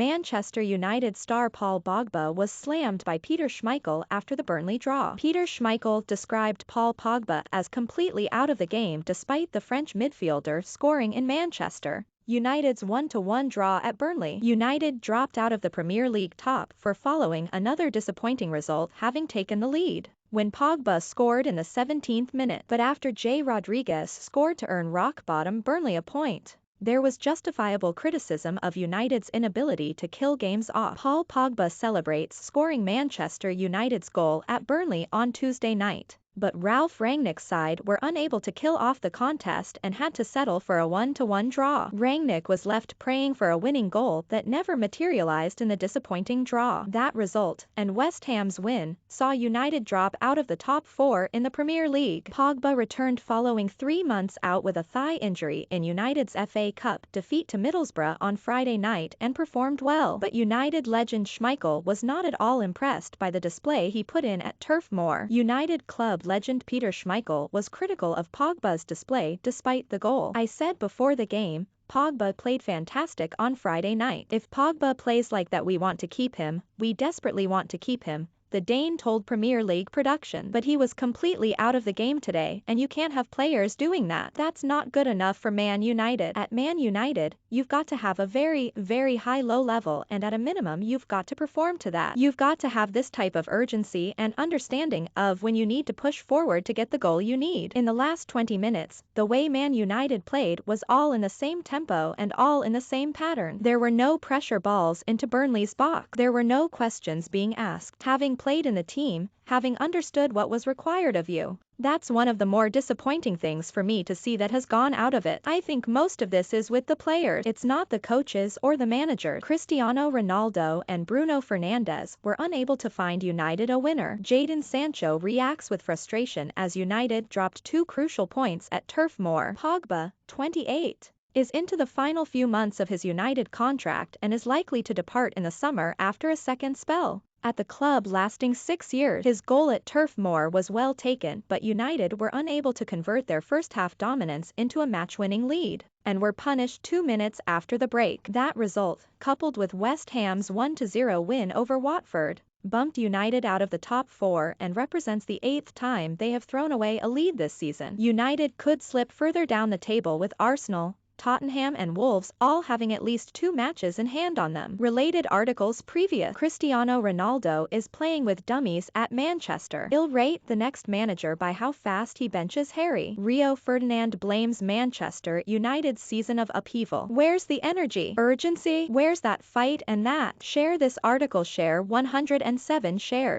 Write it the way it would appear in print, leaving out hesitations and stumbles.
Manchester United star Paul Bogba was slammed by Peter Schmeichel after the Burnley draw. Peter Schmeichel described Paul Pogba as completely out of the game despite the French midfielder scoring in Manchester United's 1-1 draw at Burnley. United dropped out of the Premier League top four following another disappointing result, having taken the lead when Pogba scored in the 17th minute, but after Jay Rodriguez scored to earn rock-bottom Burnley a point. There was justifiable criticism of United's inability to kill games off. Paul Pogba celebrates scoring Manchester United's goal at Burnley on Tuesday night, but Ralf Rangnick's side were unable to kill off the contest and had to settle for a 1-1 draw. Rangnick was left praying for a winning goal that never materialized in the disappointing draw. That result, and West Ham's win, saw United drop out of the top four in the Premier League. Pogba returned following 3 months out with a thigh injury in United's FA Cup defeat to Middlesbrough on Friday night and performed well, but United legend Schmeichel was not at all impressed by the display he put in at Turf Moor. United club legend Peter Schmeichel was critical of Pogba's display despite the goal. "I said before the game, Pogba played fantastic on Friday night. If Pogba plays like that, we want to keep him, we desperately want to keep him," the Dane told Premier League Production. "But he was completely out of the game today, and you can't have players doing that. That's not good enough for Man United. At Man United, you've got to have a very, very high low level, and at a minimum you've got to perform to that. You've got to have this type of urgency and understanding of when you need to push forward to get the goal you need." In the last 20 minutes, the way Man United played was all in the same tempo and all in the same pattern. There were no pressure balls into Burnley's box. There were no questions being asked. Having played in the team, having understood what was required of you. That's one of the more disappointing things for me to see that has gone out of it. I think most of this is with the players. It's not the coaches or the managers. Cristiano Ronaldo and Bruno Fernandes were unable to find United a winner. Jadon Sancho reacts with frustration as United dropped 2 crucial points at Turf Moor. Pogba, 28, is into the final few months of his United contract and is likely to depart in the summer after a second spell at the club lasting 6 years. His goal at Turf Moor was well taken, but United were unable to convert their first-half dominance into a match-winning lead, and were punished 2 minutes after the break. That result, coupled with West Ham's 1-0 win over Watford, bumped United out of the top 4 and represents the 8th time they have thrown away a lead this season. United could slip further down the table with Arsenal, Tottenham and Wolves all having at least 2 matches in hand on them. Related articles previous. Cristiano Ronaldo is playing with dummies at Manchester. He'll rate the next manager by how fast he benches Harry. Rio Ferdinand blames Manchester United's season of upheaval. Where's the energy? Urgency? Where's that fight and that? Share this article. Share 107 shares.